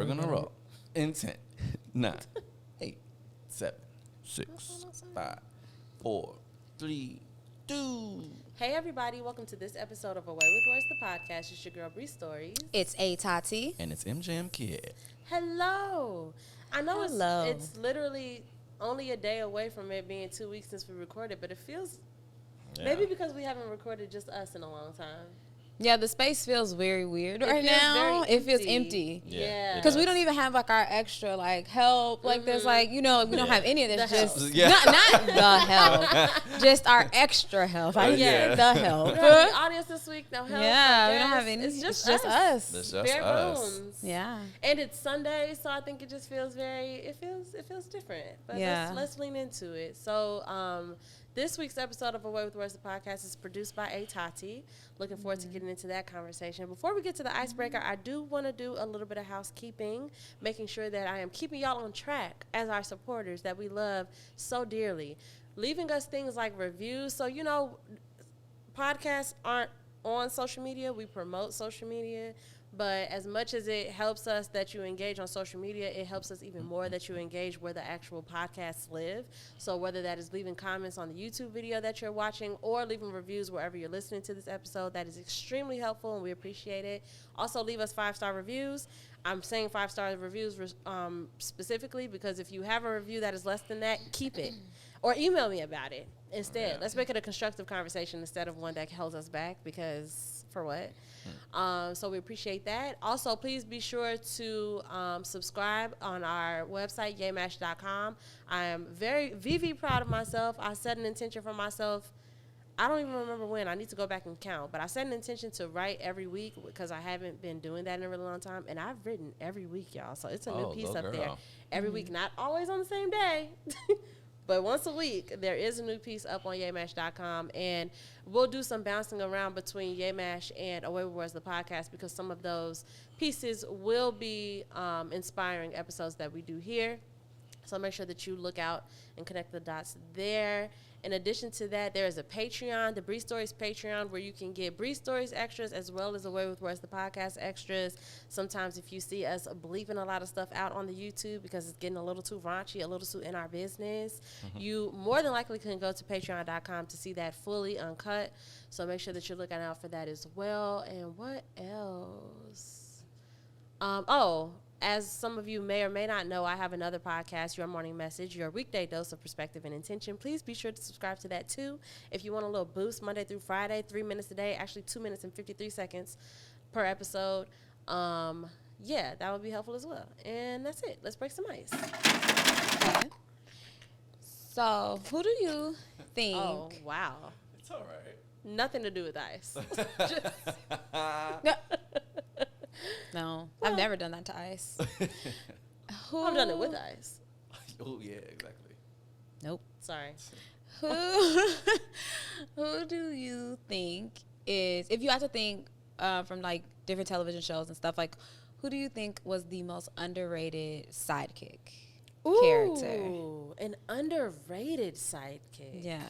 We're gonna roll. In 10, 9, 8, 7, 6, 5, 4, 3, 2. Hey everybody, welcome to this episode of Away with Words, the podcast. It's your girl Bree Stories. It's AyeTati. And it's Mcgee Kid. Hello. I know Hello. It's literally only a day away from it being 2 weeks since we recorded, but it feels maybe because we haven't recorded just us in a long time. Yeah, the space feels very weird right now. It feels empty. Yeah. Because we don't even have like our extra like help. Like there's like, we don't have any of this. Not the help. Just our extra help. The help. We don't have the audience this week, no help. Yeah, we don't have any. It's just us. It's just bare us. bones. Yeah. And it's Sunday, so I think it just feels it feels different. But let's lean into it. So this week's episode of Away with Words, the podcast, is produced by AyeTati. Looking forward to getting into that conversation. Before we get to the icebreaker, I do want to do a little bit of housekeeping, making sure that I am keeping y'all on track as our supporters that we love so dearly. Leaving us things like reviews. So, podcasts aren't on social media. We promote social media. But as much as it helps us that you engage on social media, it helps us even more that you engage where the actual podcasts live. So whether that is leaving comments on the YouTube video that you're watching or leaving reviews wherever you're listening to this episode, that is extremely helpful and we appreciate it. Also, leave us 5-star reviews. I'm saying 5-star reviews specifically because if you have a review that is less than that, keep it. Or email me about it instead. Let's make it a constructive conversation instead of one that holds us back because for what? So we appreciate that. Also, please be sure to subscribe on our website, yaymash.com. I am very proud of myself. I set an intention for myself. I don't even remember when. I need to go back and count. But I set an intention to write every week because I haven't been doing that in a really long time. And I've written every week, y'all. So it's a new piece up there. Every week, not always on the same day. But once a week, there is a new piece up on yaymash.com, and we'll do some bouncing around between Yaymash and Away with Words, the podcast, because some of those pieces will be inspiring episodes that we do here. So make sure that you look out and connect the dots there. In addition to that, there is a Patreon, the Bree Stories Patreon, where you can get Bree Stories extras as well as Away with Words, the podcast extras. Sometimes if you see us bleeping a lot of stuff out on the YouTube because it's getting a little too raunchy, a little too in our business, you more than likely can go to patreon.com to see that fully uncut. So make sure that you're looking out for that as well. And what else? As some of you may or may not know, I have another podcast, Your Morning Message, your weekday dose of perspective and intention. Please be sure to subscribe to that, too. If you want a little boost Monday through Friday, 3 minutes a day, actually 2 minutes and 53 seconds per episode, that would be helpful as well. And that's it. Let's break some ice. Okay. So, who do you think? Oh, wow. It's all right. Nothing to do with ice. No, I've never done that to ice. I've done it with ice. Oh, yeah, exactly. Nope. Sorry. Who do you think is, if you have to think from like different television shows and stuff, like who do you think was the most underrated sidekick character? Ooh, an underrated sidekick. Yeah.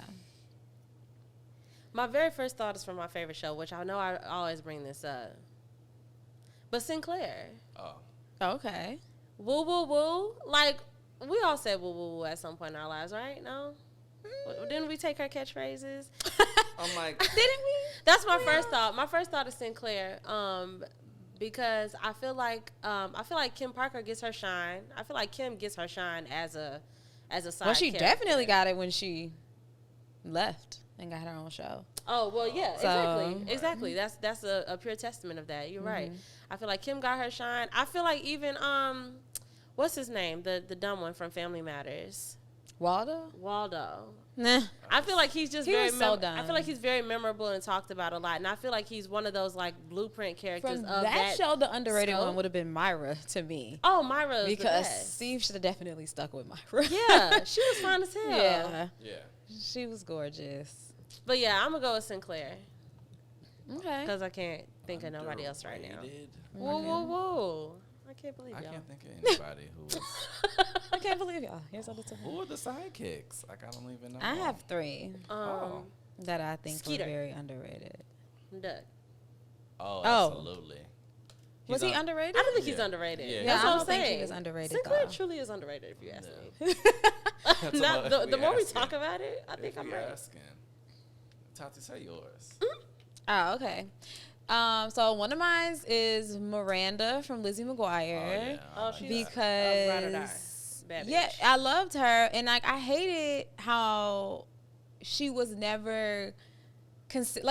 My very first thought is from my favorite show, which I know I always bring this up. But Sinclair. Oh. Okay. Woo, woo, woo. Like, we all said woo, woo, woo at some point in our lives, right? No? Didn't we take her catchphrases? I'm like, didn't we? That's my first thought. My first thought is Sinclair. Because I feel like Kim Parker gets her shine. I feel like Kim gets her shine as a side Well, she character. definitely got it when she left and got her own show. Oh, well, yeah, So, exactly. That's a pure testament of that. You're right. I feel like Kim got her shine. I feel like even, what's his name? The dumb one from Family Matters. Waldo. Nah. I feel like he's just He very was so dumb. I feel like he's very memorable and talked about a lot. And I feel like he's one of those, like, blueprint characters From of that show, the underrated scope. one would have been Myra to me. Oh, Myra. Because Steve should have definitely stuck with Myra. Yeah, she was fine as hell. Yeah. yeah. She was gorgeous. But yeah, I'm gonna go with Sinclair Okay. because I can't think of nobody else right now. Underrated. Whoa, whoa, whoa! I can't believe y'all. I can't think of anybody who was. I can't believe y'all. Here's all the time. Who are the sidekicks? Like, I don't even know. I have 3 that I think Skeeter. were very underrated. Doug. Oh, Oh. absolutely. Was he underrated? I don't think he's underrated. Yeah. That's what I'm saying. I don't think he was underrated. Sinclair truly is underrated, if you ask me. The more we talk about it, I think I'm right. Asking. Tati, say yours. Oh, okay. So one of mine is Miranda from Lizzie McGuire. She's because ride or die. Bad bitch. I loved her, and like I hated how she was never.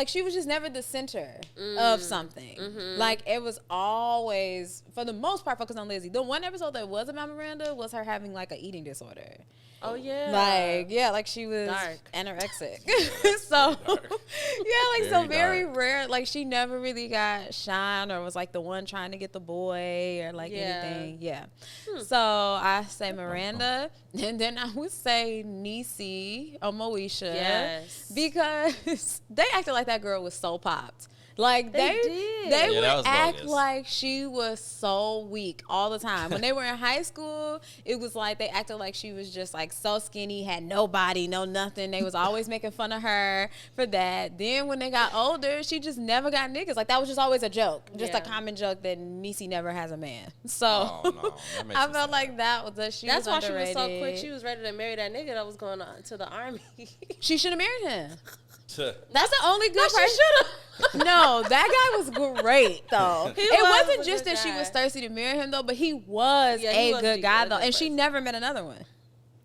She was just never the center of something. Mm-hmm. Like, it was always, for the most part, focused on Lizzie. The one episode that was about Miranda was her having, like, an eating disorder. Oh, yeah. Like she was anorexic. So, very rare. Like, she never really got shine or was, like, the one trying to get the boy or, like, anything. Yeah. So, I say Miranda. And then I would say Niecy or Moesha. Yes. Because they acted like that girl was so popped. Like, they would act bogus. Like she was so weak all the time. When they were in high school, it was like they acted like she was just like so skinny, had no body, no nothing. They was always making fun of her for that. Then when they got older, she just never got niggas. Like, that was just always a joke. Just a common joke that Niecy never has a man. So I felt like that was that she That's was why underrated. She was so quick. She was ready to marry that nigga that was going on to the army. She should have married him. That's the only good person. No, that guy was great though. It wasn't just that she was thirsty to marry him though, but he was a good guy though, and she never met another one.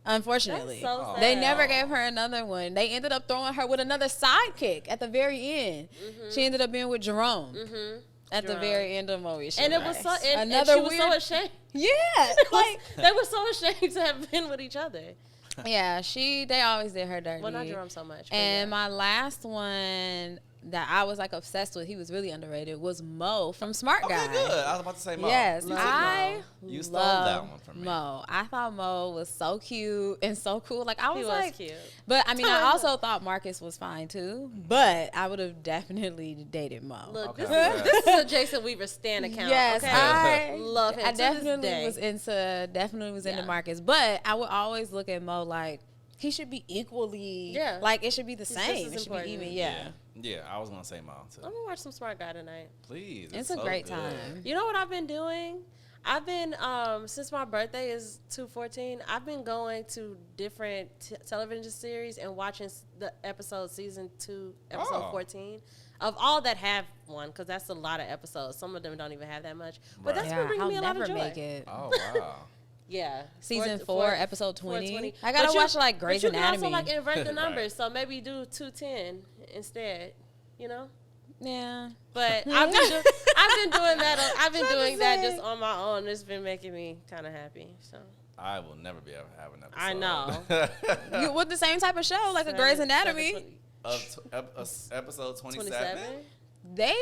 Unfortunately, they never gave her another one. They ended up throwing her with another sidekick at the very end. Mm-hmm. She ended up being with Jerome at the very end of Moesha. And it was so, and she was so ashamed. Yeah, like they were so ashamed to have been with each other. Yeah, they always did her dirty. Well, not Jerome so much. And my last one that I was like obsessed with, he was really underrated, was Mo from Smart Guy. Okay, good. I was about to say Mo. Yes, you stole that one from me. Mo. I thought Mo was so cute and so cool. Like, I was like, cute. But I mean, I also thought Marcus was fine too. But I would have definitely dated Mo. Look, this is a Jason Weaver stan account. Yes, okay? I love him. I definitely was into Marcus, but I would always look at Mo like he should be equally. Like, it should be the same. It should be even. Yeah, I was gonna say Mo too. I'm gonna watch some Smart Guy tonight. Please, it's a great time. You know what I've been doing? I've been since my birthday is 2/14. I've been going to different television series and watching the season 2, episode 14 of all that have one, because that's a lot of episodes. Some of them don't even have that much, but that's been bringing me a lot of joy. Make it. Oh wow. Yeah, season 4, episode 20. I gotta watch like Grey's Anatomy. You can also like invert the numbers, so maybe do 210 instead. You know. Yeah. But I've been doing that. I've been doing that just on my own. It's been making me kind of happy. So. I will never be able to have an episode. I know. You with the same type of show, like a Grey's Anatomy. Episode 27. They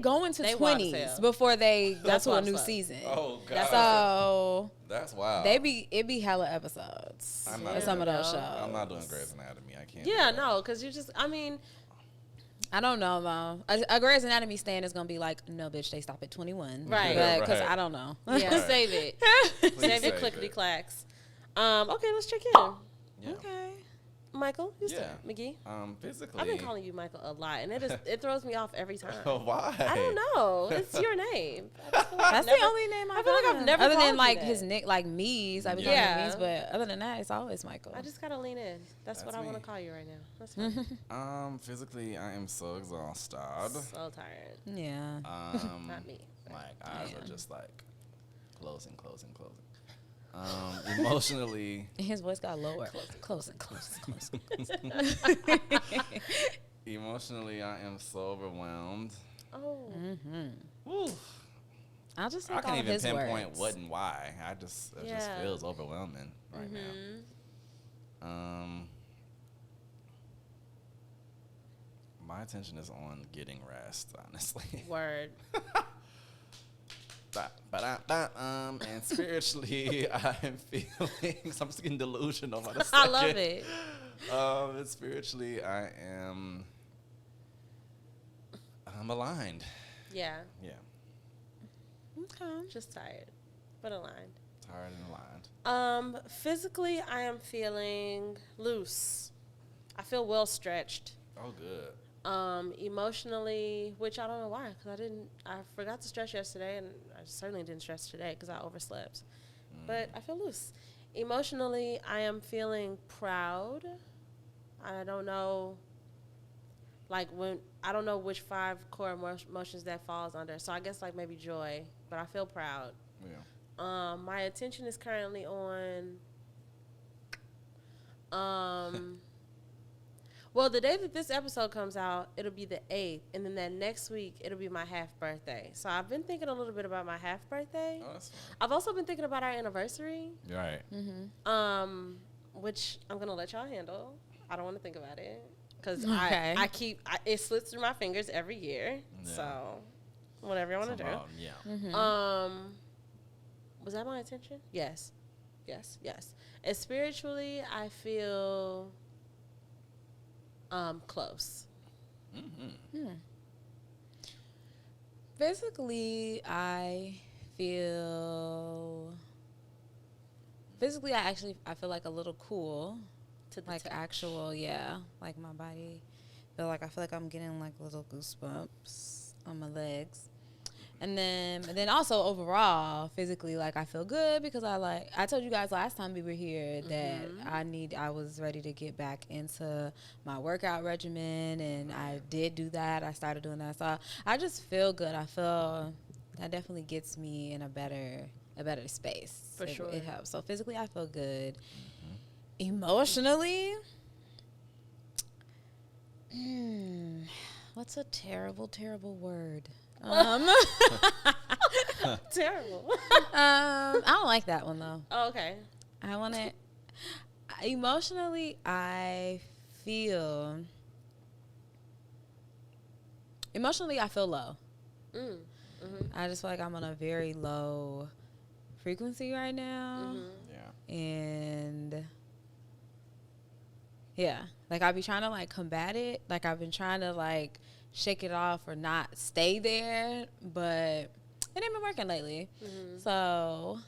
go into 20s before they go to a new season. Oh God. So that's wild. It be hella episodes. Some of those shows. I'm not doing Grey's Anatomy. I can't. Yeah, no, because you just. I mean. I don't know, though. A Grey's Anatomy stand is going to be like, no, bitch, they stop at 21. Right. Because I don't know. Yeah, save it. Save it, clickety-clacks. Okay, let's check in. Yeah. Okay. Michael, you start. Mcgee. Physically. I've been calling you Michael a lot, and it throws me off every time. Why? I don't know. It's your name. That's the only name I feel like I've never other called than like you his nick, like Mees. I've been calling him Mees, but other than that, it's always Michael. I just gotta lean in. That's what I want to call you right now. That's fine. Physically, I am so exhausted. So tired. Yeah. Not me. My eyes are just like closing. Emotionally, his voice got lower. Closing. Emotionally, I am so overwhelmed. Oh. Woo. I'll just I can't even pinpoint words. what and why. It just feels overwhelming right now. My attention is on getting rest, honestly. Word. And spiritually, I'm feeling. So I'm just getting delusional. I love it. And spiritually, I'm aligned. Yeah. Okay. Just tired, but aligned. Tired and aligned. Physically, I am feeling loose. I feel well stretched. Oh, good. Emotionally, which I don't know why, because I forgot to stretch yesterday, and I certainly didn't stretch today because I overslept. But I feel loose. Emotionally, I am feeling proud. I don't know, I don't know which 5 core emotions that falls under. So I guess like maybe joy, but I feel proud. Yeah. My attention is currently on. Well, the day that this episode comes out, it'll be the 8th, and then that next week, it'll be my half birthday. So I've been thinking a little bit about my half birthday. Oh, that's fine. I've also been thinking about our anniversary. Right. Mm-hmm. Which I'm gonna let y'all handle. I don't want to think about it because it slips through my fingers every year. Yeah. So whatever you want to do. Yeah. Mm-hmm. Was that my attention? Yes. And spiritually, I feel close. Mm-hmm. Physically, I feel like a little cool. Like actual, like my body. I feel like I'm getting like little goosebumps on my legs. And then also overall, physically, like I feel good because I told you guys last time we were here that I was ready to get back into my workout regimen, and I did do that. I started doing that. So I just feel good. I feel that definitely gets me in a better space. For sure. It helps. So physically, I feel good. Emotionally, what's a terrible, terrible word? Terrible. I don't like that one though. Oh, okay. I want to. Emotionally, I feel low. Mm-hmm. I just feel like I'm on a very low frequency right now. Mm-hmm. Yeah. And yeah, like I'll be trying to like combat it. Like I've been trying to like shake it off or not stay there, but it ain't been working lately. Mm-hmm. So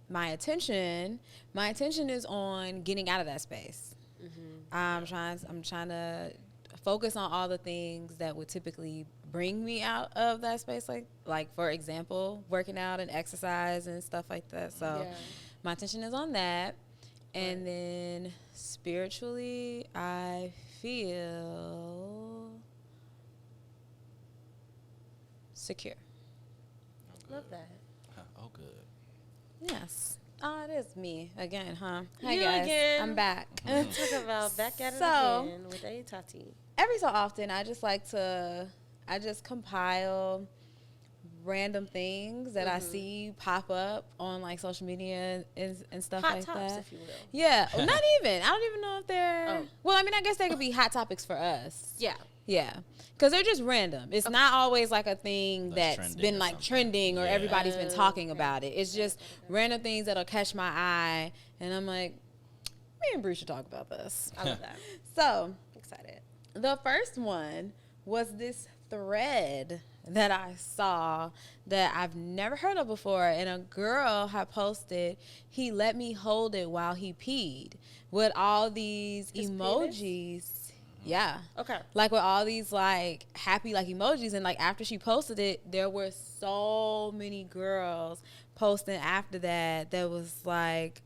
my attention is on getting out of that space. Mm-hmm. I'm trying to focus on all the things that would typically bring me out of that space, like for example, working out and exercise and stuff like that. So my attention is on that. And then spiritually, I feel secure. Love that. Oh, good. Yes. Oh, it is me again, huh? Hi, guys. Again. I'm back. Talk about back at it again with AyeTati. Every so often, I just compile random things that I see pop up on like social media and stuff hot like tops, that. If you will. Yeah, not even. I don't even know if they're. Oh. Well, I mean, I guess they could be hot topics for us. Yeah. Yeah, because they're just random. It's not always like a thing that's been like trending or everybody's been talking about it. It's just random things that'll catch my eye, and I'm like, me and Bruce should talk about this. I love that. So excited. The first one was this thread that I saw that I've never heard of before, and a girl had posted, "He let me hold it while he peed," with all these emojis. Penis? Yeah. Okay. Like with all these like happy like emojis, and like after she posted it, there were so many girls posting after that was like,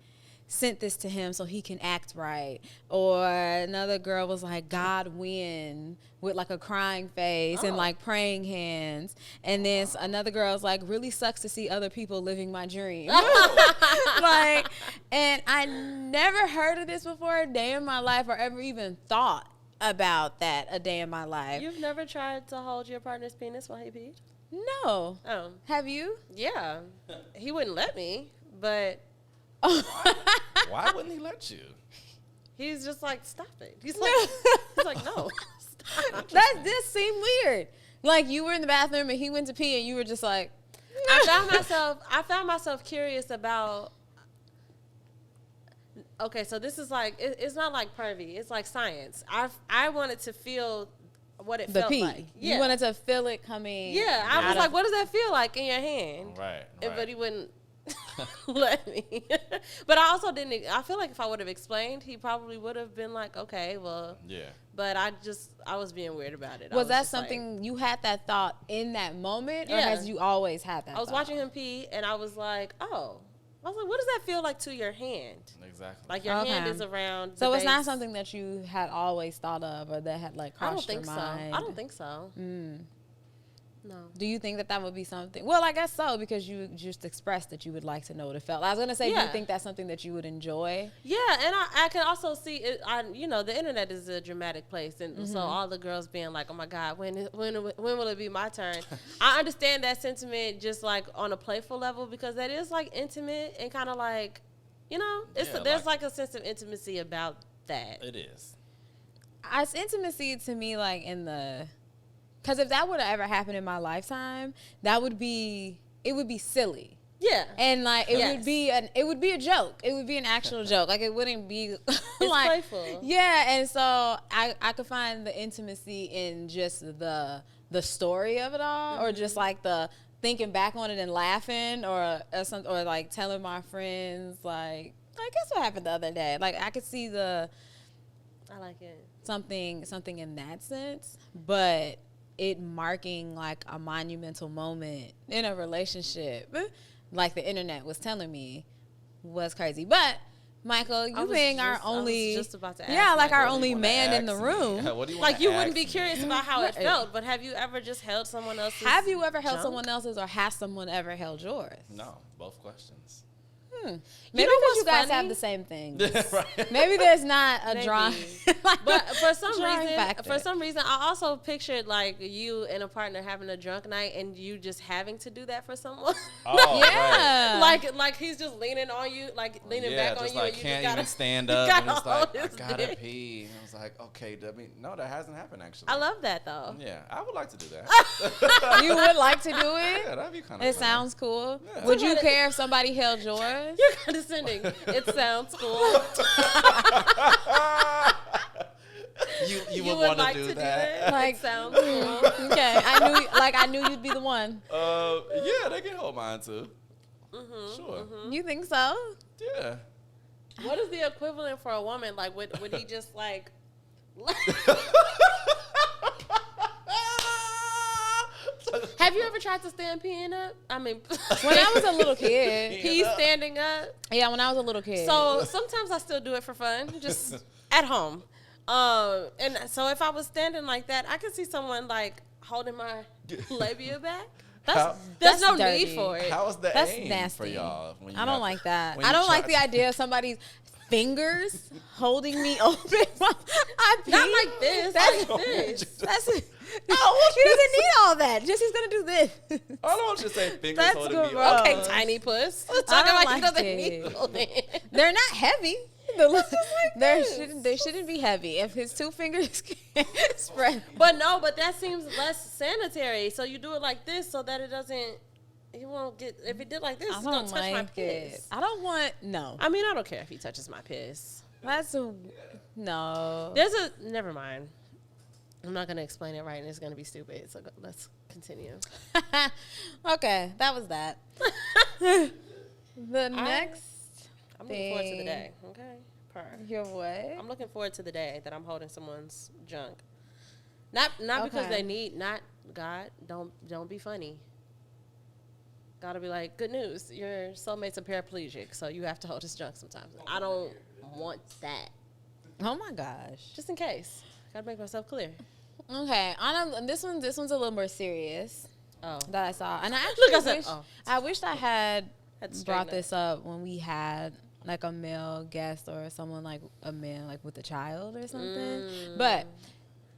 sent this to him so he can act right. Or another girl was like, God win, with like a crying face and like praying hands. And then another girl was like, really sucks to see other people living my dream. Like, and I never heard of this before a day in my life, or ever even thought about that a day in my life. You've never tried to hold your partner's penis while he peed? No. Oh. Have you? Yeah. He wouldn't let me, but... Why wouldn't he let you? He's just like, stop it. He's like, no. Stop. That did seem weird. Like you were in the bathroom and he went to pee and you were just like... I found myself curious about... Okay, so this is like, it's not like pervy. It's like science. I wanted to feel what it felt like. Yeah. You wanted to feel it coming. Yeah, I was like, what does that feel like in your hand? Right. But he wouldn't Let me. But I also didn't. I feel like if I would have explained, he probably would have been like, okay, well. Yeah. But I was being weird about it. Was that something like, you had that thought in that moment, or has you always had that? I was watching him pee, and I was like, oh. I was like, what does that feel like to your hand? Exactly. Like your hand is around. So it's not something that you had always thought of, or that had like crossed your mind. I don't think so. No. Do you think that would be something? Well, I guess so, because you just expressed that you would like to know what it felt. I was gonna say, do you think that's something that you would enjoy? Yeah, and I can also see it. The internet is a dramatic place, and so all the girls being like, "Oh my God, when will it be my turn?" I understand that sentiment, just like on a playful level, because that is like intimate and kind of like, there's like a sense of intimacy about that. It is. It's intimacy to me, like in the. Because if that would have ever happened in my lifetime, it would be silly. Yeah. And like it would be a joke. It would be an actual joke. Like it wouldn't be it's playful. Yeah, and so I could find the intimacy in just the story of it all, or just like the thinking back on it and laughing, or like telling my friends, like, I guess what happened the other day. Like I could see I like it. Something in that sense, but it marking like a monumental moment in a relationship, like the internet was telling me, was crazy. But Michael, you being our only, just about to ask like our only man in the room, what do you like you wouldn't be curious about how it felt, but have you ever just held someone else's? Have you ever held someone else's, or has someone ever held yours? No, both questions. Maybe because you guys have the same thing. Right. Maybe there's not a drawing. But for some reason, I also pictured like you and a partner having a drunk night, and you just having to do that for someone. Oh, yeah. Right. Like he's just leaning on you, like leaning back on you. Like, and you can't just even stand up. And it's like, I gotta pee. And I was like, okay, no, that hasn't happened actually. I love that though. Yeah, I would like to do that. You would like to do it? Yeah, that'd be kind of. It sounds cool. Yeah. Would you care if somebody held yours? You're condescending. It sounds cool. You would want to do that? Like, it sounds cool. Okay, I knew you'd be the one. Yeah, they can hold mine too. Sure. You think so? Yeah. What is the equivalent for a woman? Like, would he just like? Have you ever tried to stand peeing up? I mean, when I was a little kid. Pee standing up? Yeah, when I was a little kid. So sometimes I still do it for fun, just at home. And so if I was standing like that, I could see someone like holding my labia back. There's no dirty need for it. How is that That's aim nasty for y'all? I don't like that. I don't like the idea of somebody's fingers holding me open while I pee. Not like this. That's it. No, he doesn't need all that. Just he's gonna do this. I don't want you to say fingers holding me open. Okay, tiny puss. Talking like he doesn't need holding. They're not heavy. They shouldn't be heavy if his two fingers can't spread. But that seems less sanitary. So you do it like this so that it doesn't. He won't get. If he did like this, he's gonna touch my piss. I don't want. No. I mean, I don't care if he touches my piss. No. Never mind. I'm not gonna explain it right, and it's gonna be stupid. So let's continue. Okay, that was that. Next. I'm looking forward to the day. Okay. Your what? I'm looking forward to the day that I'm holding someone's junk. Not because they need. Not God. Don't be funny. Gotta be like, good news. Your soulmate's a paraplegic, so you have to hold his junk sometimes. I don't want that. Oh my gosh. Just in case. Gotta make myself clear. Okay. This one's a little more serious. Oh. That I saw. And I actually I wished I had brought this up when we had like a male guest or someone like a man like with a child or something. But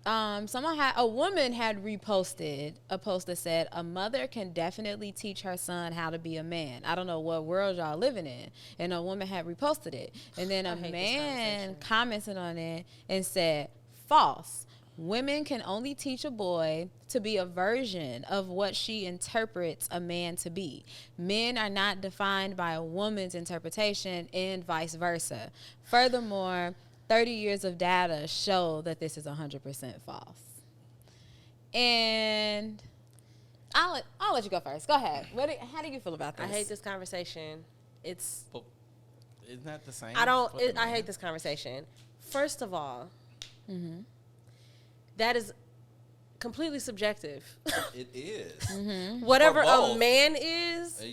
a woman had reposted a post that said, a mother can definitely teach her son how to be a man. I don't know what world y'all living in. And a woman had reposted it. And then a man commented on it and said, false. Women can only teach a boy to be a version of what she interprets a man to be. Men are not defined by a woman's interpretation and vice versa. Furthermore, 30 years of data show that this is 100% false. And I'll let you go first. Go ahead. How do you feel about this? I hate this conversation. Isn't that the same? I hate this conversation. First of all, that is completely subjective. It is. Whatever a man is,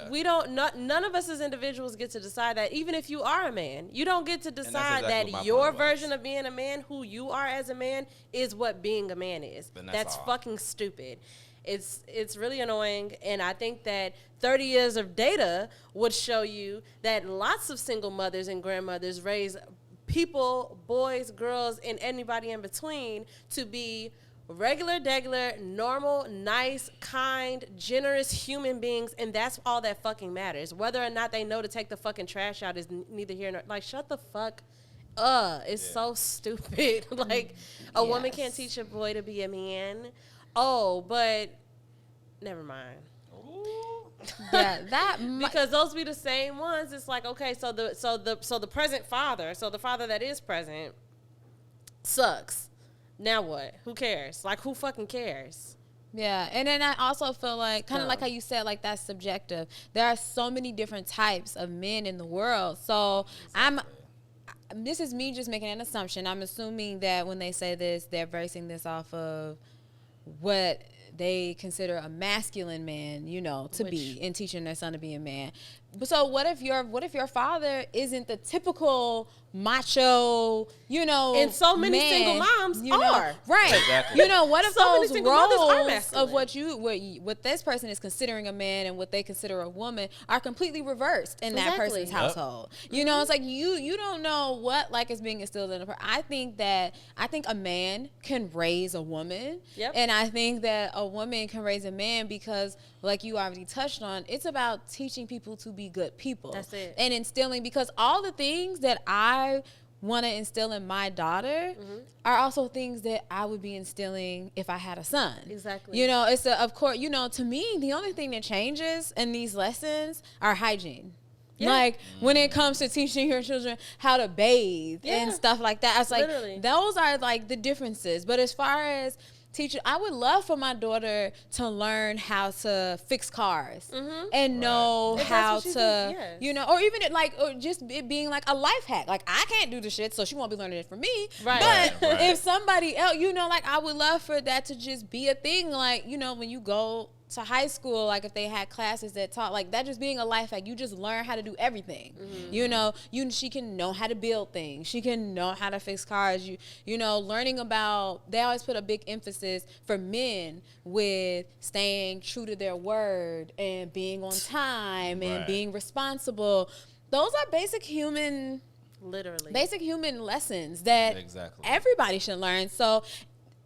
none of us as individuals get to decide that. Even if you are a man, you don't get to decide that your version of being a man, who you are as a man, is what being a man is. That's fucking stupid. It's really annoying, and I think that 30 years of data would show you that lots of single mothers and grandmothers raise people, boys, girls, and anybody in between to be regular, normal, nice, kind, generous human beings, and that's all that fucking matters. Whether or not they know to take the fucking trash out is neither here nor like, shut the fuck up. It's so stupid. Like, a woman can't teach a boy to be a man. Oh, but never mind. Because those be the same ones. It's like, okay, so the present father, so the father that is present sucks. Now what? Who cares? Like, who fucking cares? Yeah, and then I also feel like, kind of like how you said, like, that's subjective. There are so many different types of men in the world. So this is me just making an assumption. I'm assuming that when they say this, they're basing this off of what they consider a masculine man, to be, and teaching their son to be a man. So what if your father isn't the typical macho, and so many single moms are right. Exactly. What if so those roles of what this person is considering a man and what they consider a woman are completely reversed in that person's household? It's like you don't know what is being instilled in a person. I think a man can raise a woman, and I think that a woman can raise a man because, like you already touched on, it's about teaching people to be good people. That's it. And instilling, because all the things that I want to instill in my daughter are also things that I would be instilling if I had a son. Exactly. Of course, to me, the only thing that changes in these lessons are hygiene. Yeah. Like, when it comes to teaching your children how to bathe and stuff like that, it's like, those are like the differences. But as far as teacher, I would love for my daughter to learn how to fix cars and know how to, or even or just it being like a life hack. Like, I can't do the shit, so she won't be learning it from me. Right. But if somebody else, I would love for that to just be a thing. Like, when you go to high school, like if they had classes that taught like that, just being a life hack, you just learn how to do everything. She can know how to build things, she can know how to fix cars, learning about, they always put a big emphasis for men with staying true to their word and being on time and being responsible. Those are basic human lessons that everybody should learn. So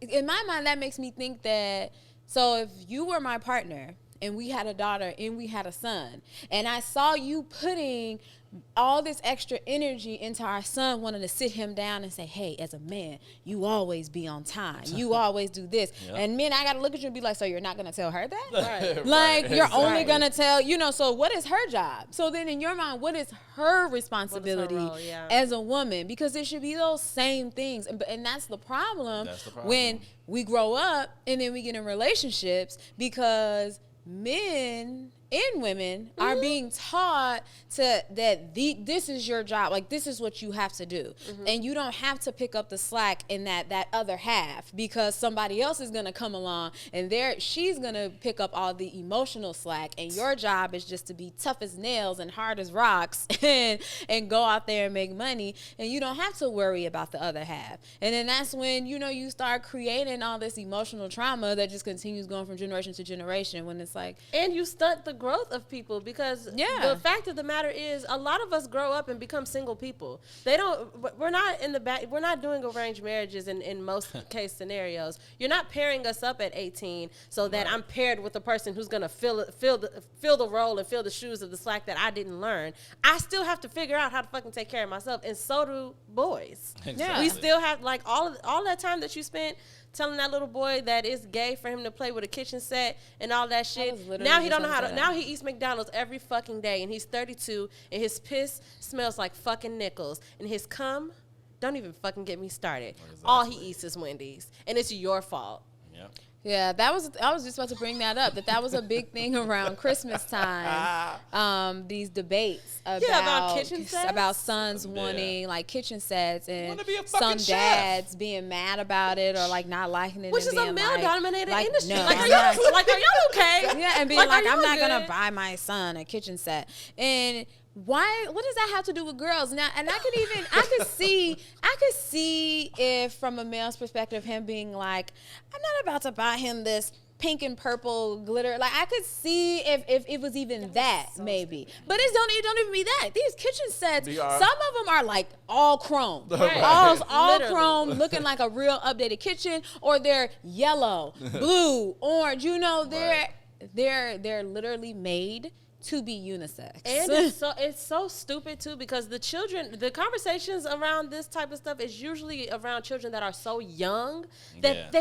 in my mind, that makes me think that, so if you were my partner and we had a daughter and we had a son, and I saw you putting all this extra energy into our son, wanting to sit him down and say, hey, as a man, you always be on time. You always do this. And men, I got to look at you and be like, so you're not going to tell her that? Like, you're only going to tell, so what is her job? So then in your mind, what is her responsibility as a woman? Because it should be those same things. And that's the problem when we grow up and then we get in relationships, because men and women are being taught this is your job, like this is what you have to do, and you don't have to pick up the slack in that other half, because somebody else is gonna come along and she's gonna pick up all the emotional slack, and your job is just to be tough as nails and hard as rocks and go out there and make money, and you don't have to worry about the other half. And then that's when you start creating all this emotional trauma that just continues going from generation to generation, when it's like, and you stunt the growth of people, because the fact of the matter is, a lot of us grow up and become single people. We're not doing arranged marriages in most case scenarios. You're not pairing us up at 18 so that I'm paired with a person who's gonna fill the role and fill the shoes of the slack that I didn't learn. I still have to figure out how to fucking take care of myself, and so do boys. Exactly. We still have, like, all that time that you spent telling that little boy that it's gay for him to play with a kitchen set and all that shit. Now he don't know how to. Now he eats McDonald's every fucking day, and he's 32, and his piss smells like fucking nickels, and his cum, don't even fucking get me started. Exactly. All he eats is Wendy's, and it's your fault. Yep. Yeah, I was just about to bring that up. That was a big thing around Christmas time. These debates about kitchen sets, about sons wanting like kitchen sets, and some dads being mad about it or like not liking it, which and is a male-dominated industry. No, like, are y'all okay? Yeah, and being like I'm not gonna buy my son a kitchen set, and why? What does that have to do with girls now? And I could see if from a male's perspective, him being like, I'm not about to buy him this pink and purple glitter. Like I could see if it was even that maybe, but it don't even be that. These kitchen sets, some of them are like all chrome, all chrome, looking like a real updated kitchen, or they're yellow, blue, orange. You know, they're literally made to be unisex. And it's so stupid too, because the conversations around this type of stuff is usually around children that are so young that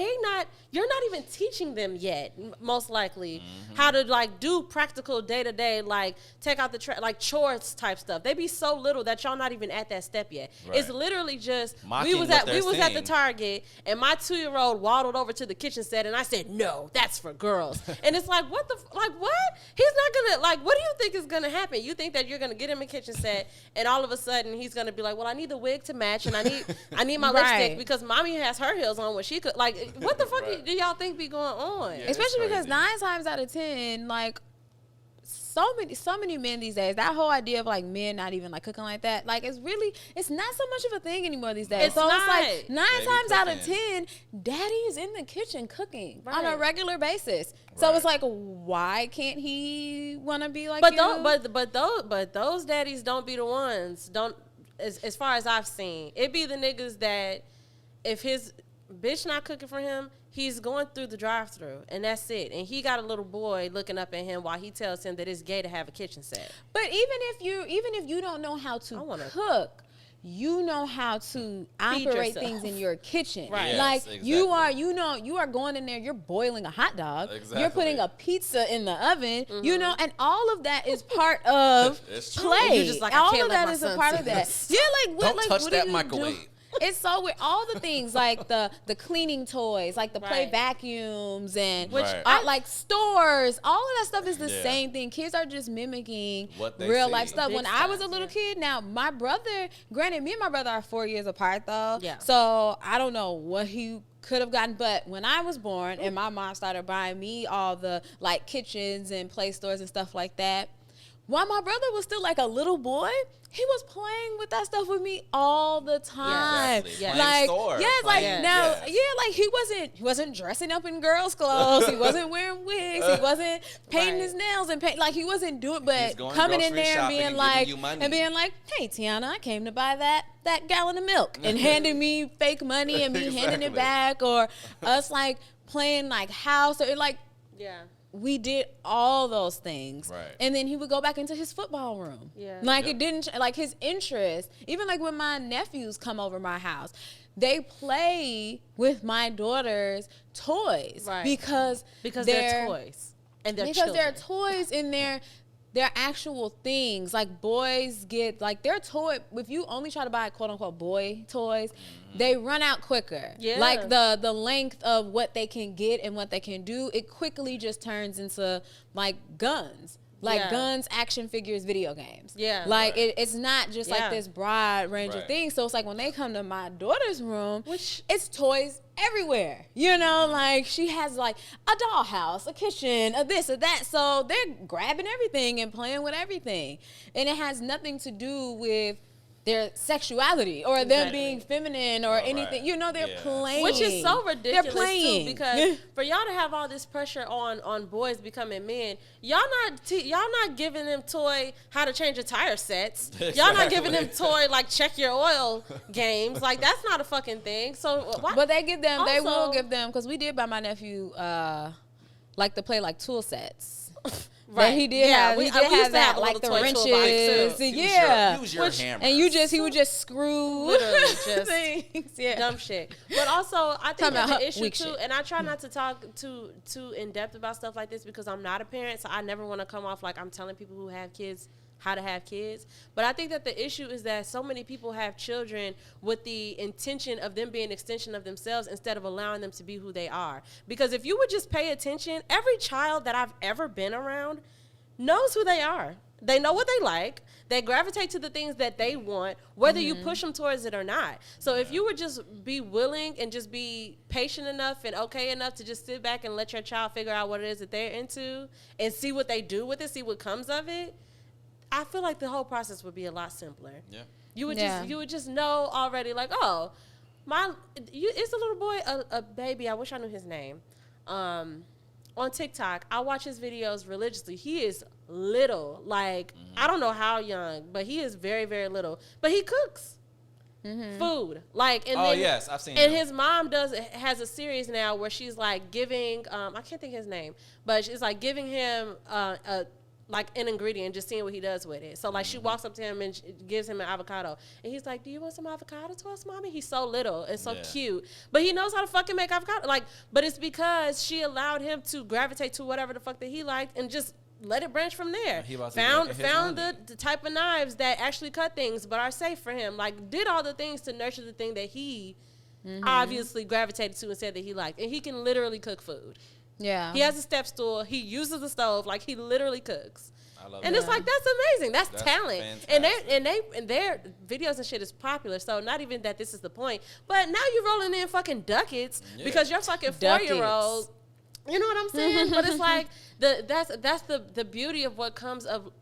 you're not even teaching them yet, most likely, how to like do practical day-to-day, like take out the like chores type stuff. They be so little that y'all not even at that step yet. Right. It's literally just we was at the Target and my 2-year-old waddled over to the kitchen set and I said, no, that's for girls. And it's like, what? He's not gonna, like, what do you think is gonna happen? You think that you're gonna get him a kitchen set and all of a sudden he's gonna be like, well, I need the wig to match and I need my lipstick because mommy has her heels on when she could, like, what the fuck do y'all think be going on? Yeah, especially because 9 times out of 10, like, so many men these days, that whole idea of like men not even like cooking like that, like it's not so much of a thing anymore these days. It's like 9 times out of 10, daddy is in the kitchen cooking on a regular basis. So it's like, why can't he want to be like but those daddies don't be the ones. As far as I've seen, it be the niggas that if his bitch not cooking for him, he's going through the drive-thru, and that's it. And he got a little boy looking up at him while he tells him that it's gay to have a kitchen set. But even if you don't know how to cook, you know how to operate things in your kitchen. Right. Yes, like exactly. you are going in there, you're boiling a hot dog. Exactly. You're putting a pizza in the oven, you know, and all of that is part of play. You're just like, all of that is a part of that. Yeah, like what, don't touch what that do you microwave. Do? It's so weird. All the things like the cleaning toys, like the play vacuums and like stores, all of that stuff is the same thing. Kids are just mimicking real life stuff. When I was a little kid, now my brother, granted, me and my brother are 4 years apart though. Yeah. So I don't know what he could have gotten, but when I was born and my mom started buying me all the like kitchens and play stores and stuff like that, while my brother was still like a little boy, he was playing with that stuff with me all the time. Yeah, like, like he wasn't dressing up in girls' clothes. He wasn't wearing wigs. He wasn't painting his nails and like he wasn't doing. But coming in there and being like, hey Tiana, I came to buy that gallon of milk, and handing me fake money and me handing it back, or us like playing like house or like we did all those things. Right. And then he would go back into his football room. Yeah. Like it didn't, like his interest, even like when my nephews come over my house, they play with my daughter's toys. Right. Because they're toys. And they're children. They're toys in their actual things. Like boys get, like their toy, if you only try to buy quote unquote boy toys, they run out quicker. Yeah. Like the length of what they can get and what they can do, it quickly just turns into like guns. Like guns, action figures, video games. Yeah. Like it's not just like this broad range of things. So it's like when they come to my daughter's room, it's toys everywhere. You know, like she has like a dollhouse, a kitchen, a this, a that. So they're grabbing everything and playing with everything. And it has nothing to do with their sexuality or them being feminine or anything. You know, they're playing. Which is so ridiculous, they're playing. Too, because for y'all to have all this pressure on boys becoming men, y'all not giving them toy how to change your tire sets. Exactly. Y'all not giving them toy like check your oil games. Like that's not a fucking thing. So but they give them, they will give them, because we did buy my nephew like to play like tool sets. Right, he did have that, like the wrenches, he was your hammer, and he would just screw literally just things, dumb shit. But also, I think that's an issue too. And I try not to talk too in depth about stuff like this because I'm not a parent, so I never want to come off like I'm telling people who have kids how to have kids. But I think that the issue is that so many people have children with the intention of them being an extension of themselves instead of allowing them to be who they are. Because if you would just pay attention, every child that I've ever been around knows who they are. They know what they like. They gravitate to the things that they want, whether you push them towards it or not. So if you would just be willing and just be patient enough and okay enough to just sit back and let your child figure out what it is that they're into and see what they do with it, see what comes of it, I feel like the whole process would be a lot simpler. Yeah. You would just know already, like, oh, it's a little boy, a baby. I wish I knew his name. On TikTok, I watch his videos religiously. He is little, like I don't know how young, but he is very, very little. But he cooks food, like. And then, yes, I've seen. And his mom has a series now where she's like giving, I can't think of his name, but she's like giving him like an ingredient, just seeing what he does with it. So like she walks up to him and gives him an avocado, and he's like, "Do you want some avocado toast, mommy?" He's so little and so cute, but he knows how to fucking make avocado. Like, but it's because she allowed him to gravitate to whatever the fuck that he liked and just let it branch from there. Found the type of knives that actually cut things but are safe for him. Like, did all the things to nurture the thing that he obviously gravitated to and said that he liked. And he can literally cook food. Yeah. He has a step stool. He uses a stove. Like, he literally cooks. I love and that. It's like, that's amazing. That's talent. Fantastic. And their videos and shit is popular. So not even that this is the point. But now you're rolling in fucking ducats because your fucking 4-year-old. You know what I'm saying? But it's like that's the beauty of what comes of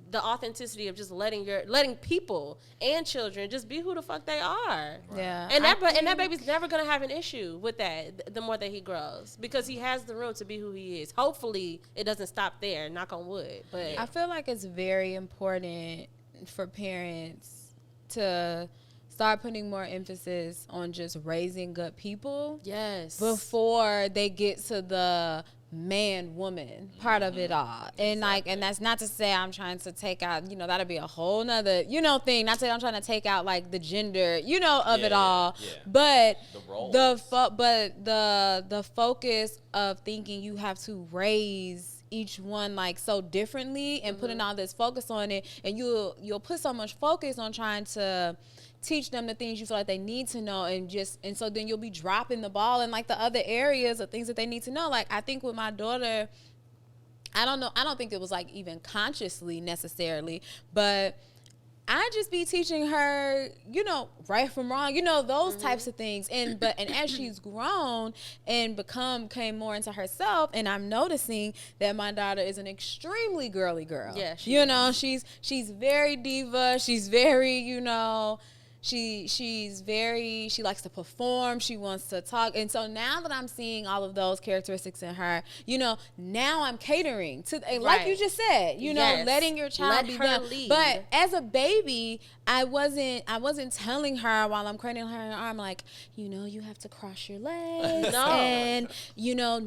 the authenticity of just letting people and children just be who the fuck they are. Yeah. And that baby's never gonna have an issue with that the more that he grows, because he has the room to be who he is. Hopefully it doesn't stop there, knock on wood. But I feel like it's very important for parents to start putting more emphasis on just raising good people. Yes. Before they get to the man-woman part of it all. And like, and that's not to say I'm trying to take out, that'll be a whole nother, thing. Not to say I'm trying to take out like the gender, of it all. Yeah. But the focus of thinking you have to raise each one like so differently and putting all this focus on it, and you'll put so much focus on trying to teach them the things you feel like they need to know, and so then you'll be dropping the ball in like the other areas of things that they need to know. Like, I think with my daughter, I don't think it was like even consciously necessarily, but I just be teaching her, right from wrong, those types of things. And as she's grown and came more into herself, and I'm noticing that my daughter is an extremely girly girl. Yeah, she's very diva. She's very, she likes to perform. She wants to talk. And so now that I'm seeing all of those characteristics in her, now I'm catering to, like you just said, letting your child be done. Lead. But as a baby, I wasn't telling her while I'm cradling her in her arm, like, you have to cross your legs and,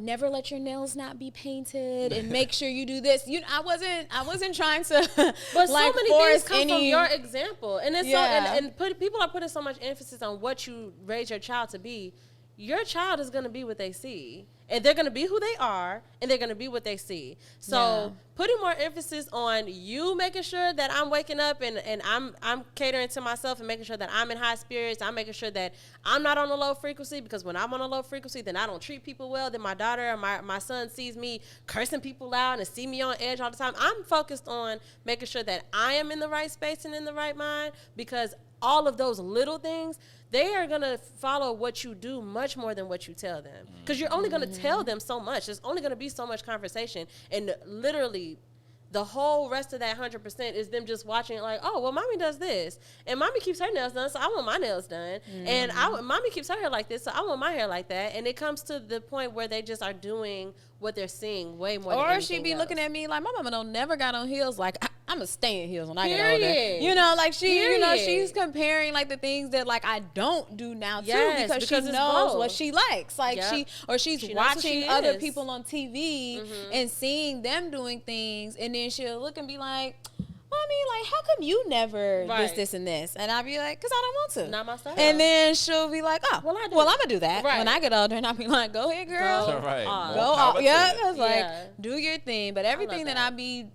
never let your nails not be painted and make sure you do this. I wasn't trying to, but like, so many things come from your example. And it's people are putting so much emphasis on what you raise your child to be. Your child is going to be what they see. And they're going to be who they are, and they're going to be what they see. So putting more emphasis on you making sure that I'm waking up and I'm catering to myself and making sure that I'm in high spirits. I'm making sure that I'm not on a low frequency, because when I'm on a low frequency, then I don't treat people well. Then my daughter or my son sees me cursing people out and see me on edge all the time. I'm focused on making sure that I am in the right space and in the right mind, because all of those little things, they are going to follow what you do much more than what you tell them. Because you're only going to tell them so much. There's only going to be so much conversation. And literally, the whole rest of that 100% is them just watching it like, oh, well, mommy does this. And mommy keeps her nails done, so I want my nails done. And mommy keeps her hair like this, so I want my hair like that. And it comes to the point where they just are doing what they're seeing way more than anything else. Or she be looking at me like, my mama don't never got on heels. Like, I'm going to stay in heels when I get older. Like she's comparing like the things that like I don't do now too, because she knows what she likes. Like she's watching other people on TV and seeing them doing things, and then she'll look and be like, Mommy, like, how come you never this, and this? And I'll be like, because I don't want to. Not my style. And then she'll be like, oh, well, I'm going to do that when I get older. And I'll be like, go ahead, girl. Go off. Yeah, I was like, do your thing. But everything that I be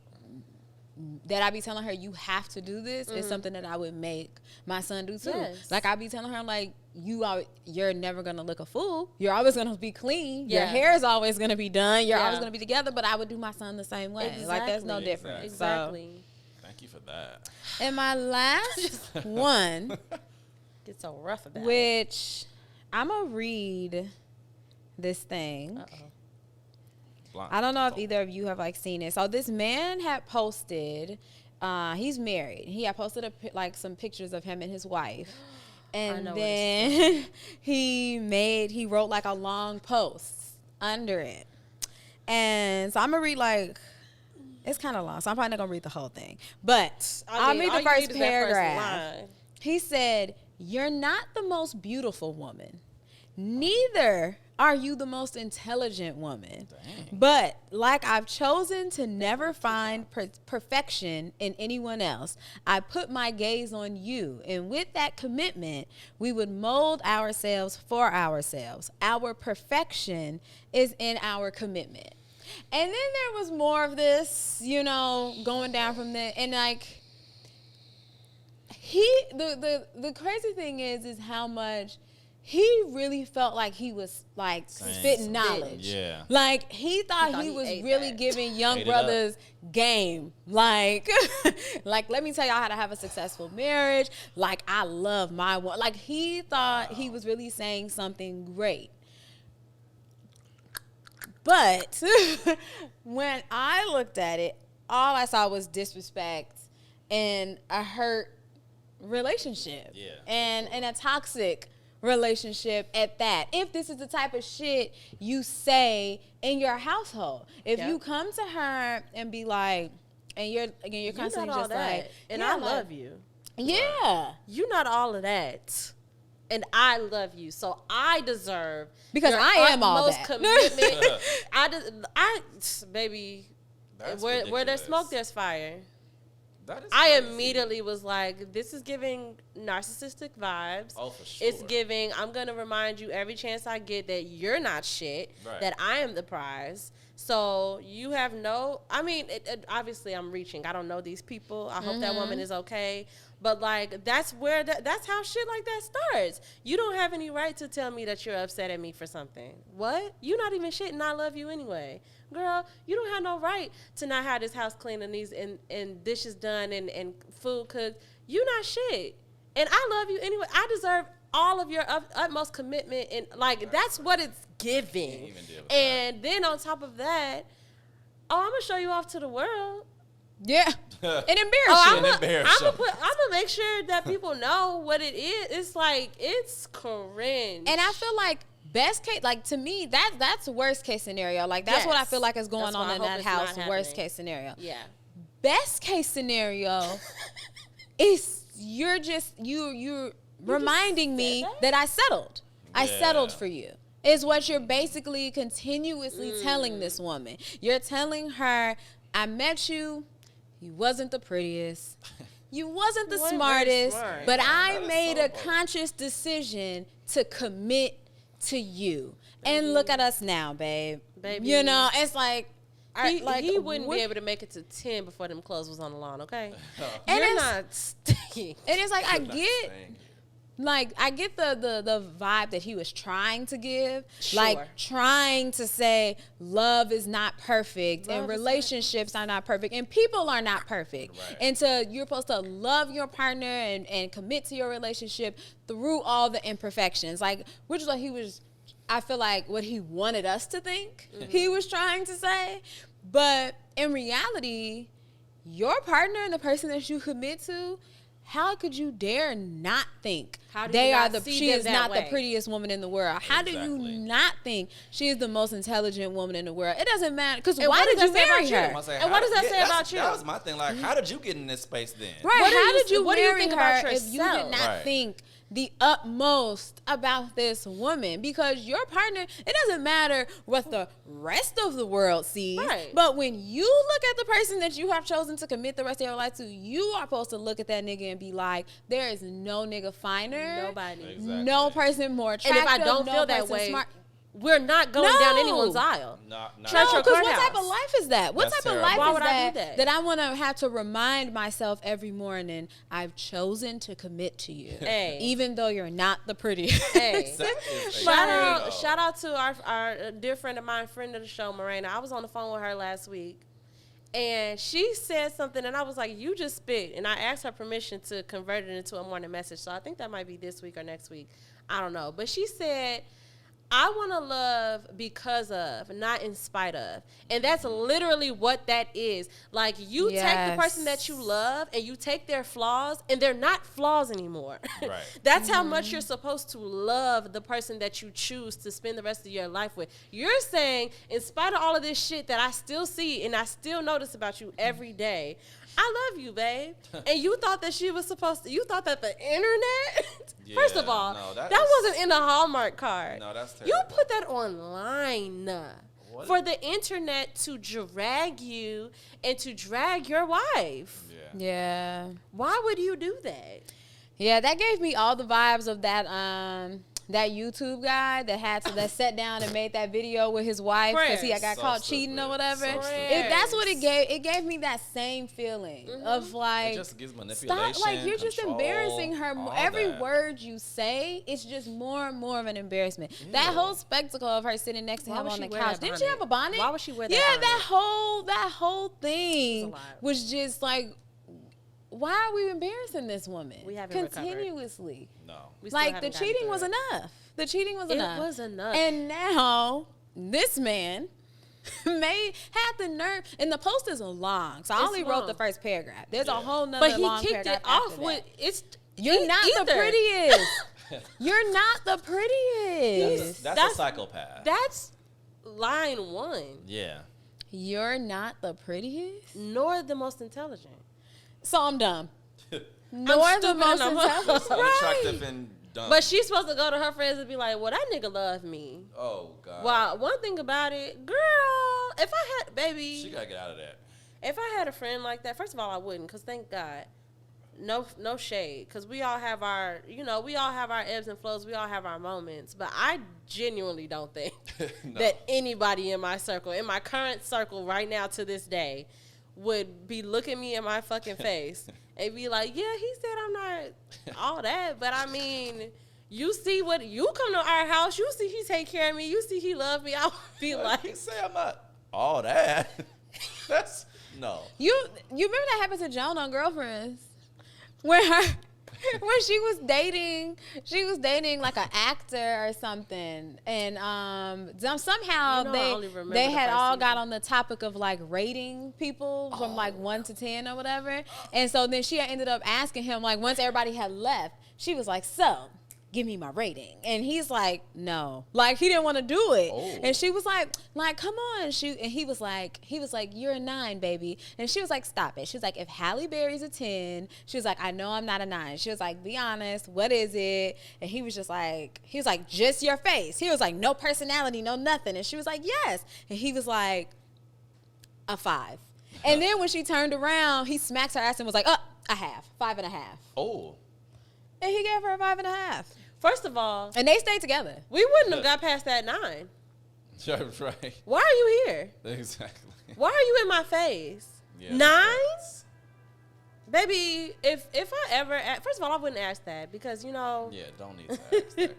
I be telling her, you have to do this, is something that I would make my son do too. Yes. Like I be telling her, I'm like, you're never gonna look a fool. You're always gonna be clean. Your hair is always gonna be done. You're always gonna be together. But I would do my son the same way. Exactly. Like there's no difference. Exactly. So, thank you for that. and my last one, Get so rough about which I'm gonna read this thing. I don't know if either of you have like seen it. So this man had posted, he's married. He had posted some pictures of him and his wife. And then he wrote like a long post under it. And so I'm going to read like, it's kind of long, so I'm probably not going to read the whole thing. But I'll read the first paragraph. He said, "You're not the most beautiful woman. Neither are you the most intelligent woman. Dang. But like I've chosen to never find perfection in anyone else, I put my gaze on you. And with that commitment, we would mold ourselves for ourselves. Our perfection is in our commitment." And then there was more of this, going down from there. And like, the crazy thing is how much he really felt like he was like spitting knowledge. Yeah. Like he thought he was really giving young brothers game. Like, let me tell y'all how to have a successful marriage. Like, I love my one. Like he thought he was really saying something great. But when I looked at it, all I saw was disrespect and a hurt relationship. Yeah. And a toxic relationship at that. If this is the type of shit you say in your household, if you come to her and be like, and you're constantly just like, and I love you. Yeah, you're not all of that, and I love you, so I deserve because I am all that commitment. Baby, where there's smoke, there's fire. I immediately was like, this is giving narcissistic vibes. Oh, for sure. It's giving, I'm going to remind you every chance I get that you're not shit, that I am the prize. So you have obviously I'm reaching. I don't know these people. I hope that woman is okay. But like, that's how shit like that starts. You don't have any right to tell me that you're upset at me for something. What? You not even shit and I love you anyway. Girl, you don't have no right to not have this house clean and dishes done and food cooked. You not shit. And I love you anyway. I deserve all of your utmost commitment. And like, that's what it's giving. And then on top of that, I'm going to show you off to the world. Yeah. And embarrass you. I'm gonna make sure that people know what it is. It's like, it's cringe. And I feel like best case, like to me, that's worst case scenario. Like that's what I feel like is going on in that house. Worst case scenario. Yeah. Best case scenario is you're reminding me that I settled. Yeah. I settled for you. Is what you're basically continuously telling this woman. You're telling her, I met you. You wasn't the prettiest. You wasn't the smartest. But I made a conscious decision to commit to you. And look at us now, babe. Baby. It's like, he wouldn't be able to make it to 10 before them clothes was on the lawn, okay? And you're not staying. And it's like, I get the vibe that he was trying to give. Sure. Like trying to say love is not perfect and relationships are not perfect and people are not perfect. Right. And so you're supposed to love your partner and commit to your relationship through all the imperfections. Like, which is what I feel like what he wanted us to think he was trying to say. But in reality, your partner and the person that you commit to, how could you dare not think she is not the prettiest woman in the world? How do you not think she is the most intelligent woman in the world? It doesn't matter. Because why did you marry her? And what does that say about you? That was my thing. Like, how did you get in this space then? Right. How did you marry her if you did not think the utmost about this woman? Because your partner, it doesn't matter what the rest of the world sees. Right. But when you look at the person that you have chosen to commit the rest of your life to, you are supposed to look at that nigga and be like, there is no nigga finer. Nobody. Exactly. No person more attractive. And if I don't feel that way, we're not going down anyone's aisle. Not no, because what type of life is that? What type of life is that? That I want to have to remind myself every morning, I've chosen to commit to you, even though you're not the prettiest. Shout out to our dear friend of mine, friend of the show, Morena. I was on the phone with her last week, and she said something, and I was like, you just spit. And I asked her permission to convert it into a morning message. So I think that might be this week or next week. I don't know. But she said, I want to love because of, not in spite of. And that's literally what that is. Like, you take the person that you love and you take their flaws, and they're not flaws anymore. Right. That's how much you're supposed to love the person that you choose to spend the rest of your life with. You're saying, in spite of all of this shit that I still see and I still notice about you every day, I love you, babe. And you thought that she was supposed to, you thought that the internet, first of all, no, that wasn't in a Hallmark card. No, that's terrible. You put that online for the internet to drag you and to drag your wife. Yeah. Why would you do that? Yeah, that gave me all the vibes of that YouTube guy that sat down and made that video with his wife because he got caught cheating or whatever. That's what it gave. It gave me that same feeling of like, it just gives manipulation. Stop, like, you're just embarrassing her. Every word you say, it's just more and more of an embarrassment. Yeah. That whole spectacle of her sitting next to him on the couch. Didn't she have a bonnet? Why would she wear that? Yeah, that whole thing was just like, why are we embarrassing this woman? We haven't continuously. No. Like, the cheating was enough. The cheating was enough. It was enough. And now this man had the nerve, and the post is long, so I only wrote the first paragraph. There's a whole nother long paragraph. But he kicked it off with, you're not the prettiest. You're not the prettiest. That's a psychopath. That's line 1. Yeah. You're not the prettiest, nor the most intelligent. So I'm dumb. Nor the most intelligent. Unattractive and dumb. But she's supposed to go to her friends and be like, well, that nigga loved me. Oh, God. Well, one thing about it, girl, if I had, baby. She got to get out of that. If I had a friend like that, first of all, I wouldn't, because thank God. No shade, because we all have our ebbs and flows. We all have our moments. But I genuinely don't think that anybody in my circle, in my current circle right now to this day, would be looking me in my fucking face and be like, yeah, he said I'm not all that, but I mean, you see what, you come to our house, you see he take care of me, you see he love me, I would be like, you say I'm not all that. That's, no. You remember that happened to Joan on Girlfriends? When she was dating like an actor or something, and somehow they had all got on the topic of like rating people from like 1 to 10 or whatever, and so then she ended up asking him, like, once everybody had left, she was like, so give me my rating, and he's like, no, like he didn't want to do it. And she was like come on, and he was like you're a 9, baby, and she was like, stop it. She was like, if Halle Berry's a 10, she was like, I know I'm not a 9. She was like, be honest, what is it? And he was like just your face. He was like, no personality, no nothing. And she was like, yes. And he was like, a 5. And then when she turned around, he smacks her ass and was like, a half, 5.5. Oh. And he gave her a 5.5. First of all, and they stayed together. We wouldn't have got past that 9. Right. Why are you here? Exactly. Why are you in my face? Yeah, 9s? Baby, if I ever, first of all, I wouldn't ask that because, you know. Yeah, don't need to ask that crazy stuff.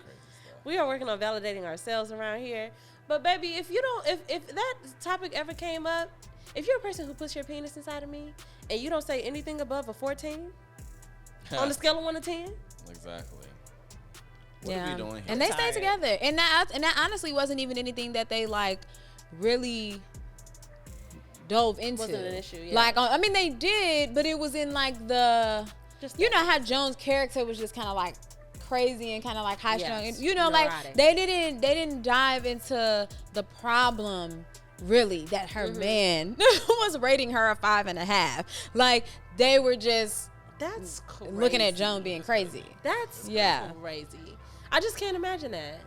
We are working on validating ourselves around here. But baby, if that topic ever came up, if you're a person who puts your penis inside of me and you don't say anything above a 14 on the scale of 1 to 10. Exactly. What are we doing here? And they stayed together. And that honestly wasn't even anything that they like really dove into. Wasn't an issue, yeah. Like, I mean, they did, but it was in like know how Joan's character was just kind of like crazy and kind of like high strung. And, you know, neurotic. Like they didn't dive into the problem really that her man was rating her a 5.5. Like they were just looking at Joan being crazy. That's crazy. I just can't imagine that.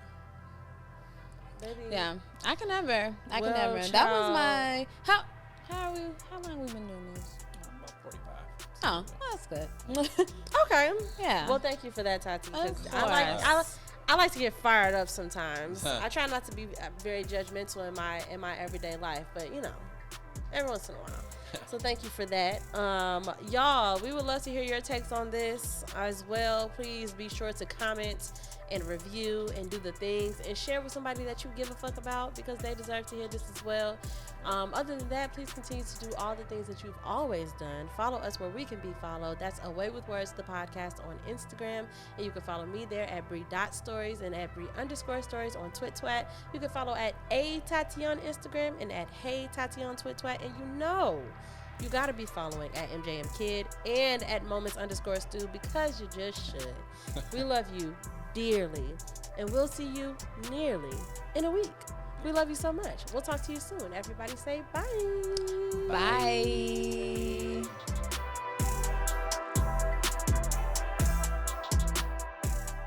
Baby. Yeah, I can never. Child. That was my how long we been doing this? About 45. Oh, that's good. Okay. Yeah. Well, thank you for that, Tati. Of course. I I like to get fired up sometimes. I try not to be very judgmental in my everyday life, but you know, every once in a while. So thank you for that. Y'all, we would love to hear your takes on this as well. Please be sure to comment and review and do the things and share with somebody that you give a fuck about because they deserve to hear this as well. Other than that, please continue to do all the things that you've always done. Follow us where we can be followed. That's Away with Words, the podcast on Instagram. And you can follow me there at Bree.stories and at Bree_stories on TwitTwat. You can follow at AyeTati on Instagram and at HeyTati on TwitTwat. And you know, you got to be following at MJMKid and at moments_stew because you just should. We love you dearly. And we'll see you nearly in a week. We love you so much. We'll talk to you soon. Everybody say bye. Bye.